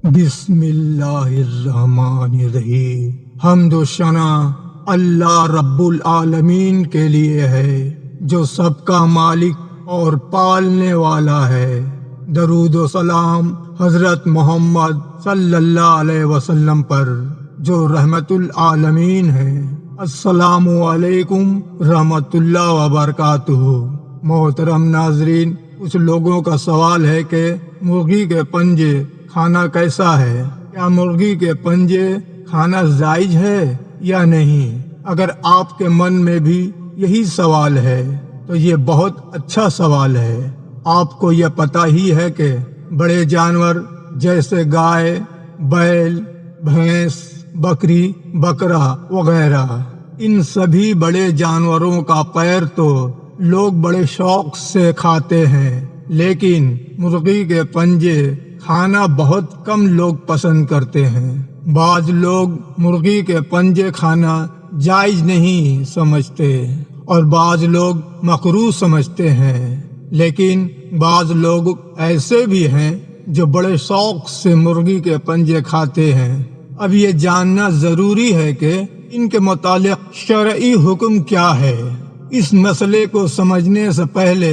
بسم اللہ الرحمن الرحیم۔ حمد و ثنا اللہ رب العالمین کے لیے ہے جو سب کا مالک اور پالنے والا ہے۔ درود و سلام حضرت محمد صلی اللہ علیہ وسلم پر جو رحمت العالمین ہے۔ السلام علیکم رحمت اللہ وبرکاتہ۔ محترم ناظرین، کچھ لوگوں کا سوال ہے کہ مرغی کے پنجے کھانا کیسا ہے؟ کیا مرغی کے پنجے کھانا جائز ہے یا نہیں؟ اگر آپ کے من میں بھی یہی سوال ہے تو یہ بہت اچھا سوال ہے۔ آپ کو یہ پتہ ہی ہے کہ بڑے جانور جیسے گائے، بیل، بھینس، بکری، بکرا وغیرہ، ان سبھی بڑے جانوروں کا پیر تو لوگ بڑے شوق سے کھاتے ہیں، لیکن مرغی کے پنجے کھانا بہت کم لوگ پسند کرتے ہیں۔ بعض لوگ مرغی کے پنجے کھانا جائز نہیں سمجھتے اور بعض لوگ مکروہ سمجھتے ہیں، لیکن بعض لوگ ایسے بھی ہیں جو بڑے شوق سے مرغی کے پنجے کھاتے ہیں۔ اب یہ جاننا ضروری ہے کہ ان کے متعلق شرعی حکم کیا ہے۔ اس مسئلے کو سمجھنے سے پہلے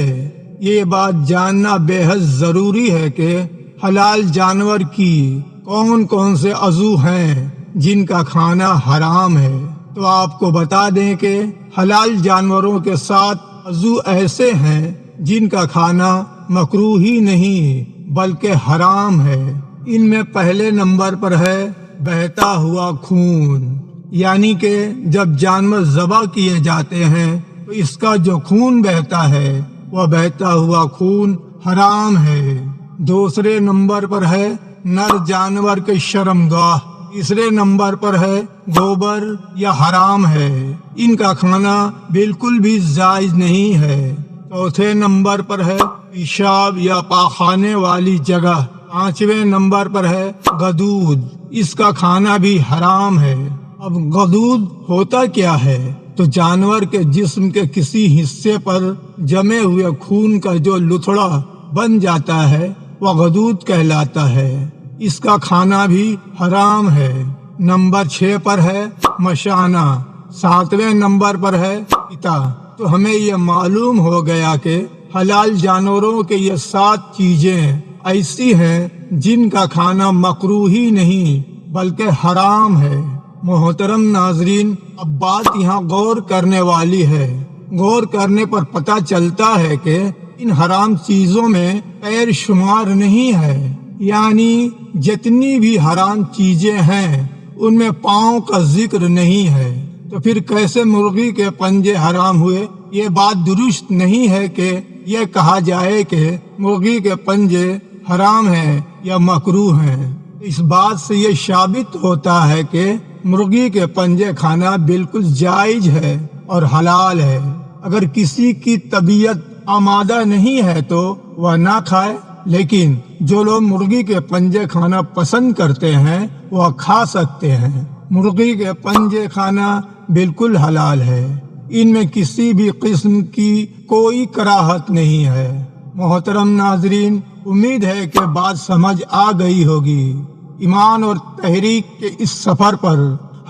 یہ بات جاننا بے حد ضروری ہے کہ حلال جانور کی کون کون سے عضو ہیں جن کا کھانا حرام ہے۔ تو آپ کو بتا دیں کہ حلال جانوروں کے 7 عضو ایسے ہیں جن کا کھانا مکروہ ہی نہیں بلکہ حرام ہے۔ ان میں پہلے نمبر پر ہے بہتا ہوا خون، یعنی کہ جب جانور ذبح کیے جاتے ہیں تو اس کا جو خون بہتا ہے وہ بہتا ہوا خون حرام ہے۔ دوسرے نمبر پر ہے نر جانور کے شرمگاہ، تیسرے نمبر پر ہے گوبر یا حرام ہے، ان کا کھانا بالکل بھی جائز نہیں ہے۔ چوتھے نمبر پر ہے پیشاب یا پاخانے والی جگہ، پانچویں نمبر پر ہے غدود، اس کا کھانا بھی حرام ہے۔ اب غدود ہوتا کیا ہے؟ تو جانور کے جسم کے کسی حصے پر جمے ہوئے خون کا جو لتھڑا بن جاتا ہے وہ غدود کہلاتا ہے، اس کا کھانا بھی حرام ہے۔ نمبر 6 پر ہے مشانہ، 7ویں نمبر پر ہے پتا۔ تو ہمیں یہ معلوم ہو گیا کہ حلال جانوروں کے یہ 7 چیزیں ایسی ہیں جن کا کھانا مکروہ ہی نہیں بلکہ حرام ہے۔ محترم ناظرین، اب بات یہاں غور کرنے والی ہے۔ غور کرنے پر پتہ چلتا ہے کہ ان حرام چیزوں میں پیر شمار نہیں ہے، یعنی جتنی بھی حرام چیزیں ہیں ان میں پاؤں کا ذکر نہیں ہے۔ تو پھر کیسے مرغی کے پنجے حرام ہوئے؟ یہ بات درست نہیں ہے کہ یہ کہا جائے کہ مرغی کے پنجے حرام ہیں یا مکروہ ہیں۔ اس بات سے یہ ثابت ہوتا ہے کہ مرغی کے پنجے کھانا بالکل جائز ہے اور حلال ہے۔ اگر کسی کی طبیعت آمادہ نہیں ہے تو وہ نہ کھائے، لیکن جو لوگ مرغی کے پنجے کھانا پسند کرتے ہیں وہ کھا سکتے ہیں۔ مرغی کے پنجے کھانا بالکل حلال ہے، ان میں کسی بھی قسم کی کوئی کراہت نہیں ہے۔ محترم ناظرین، امید ہے کہ بات سمجھ آ گئی ہوگی۔ ایمان اور تحریک کے اس سفر پر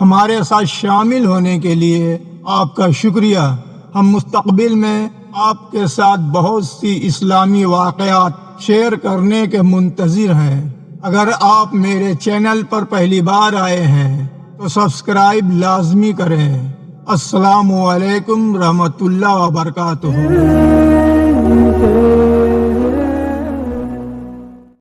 ہمارے ساتھ شامل ہونے کے لیے آپ کا شکریہ۔ ہم مستقبل میں آپ کے ساتھ بہت سی اسلامی واقعات شیئر کرنے کے منتظر ہیں۔ اگر آپ میرے چینل پر پہلی بار آئے ہیں تو سبسکرائب لازمی کریں۔ السلام علیکم رحمت اللہ وبرکاتہ۔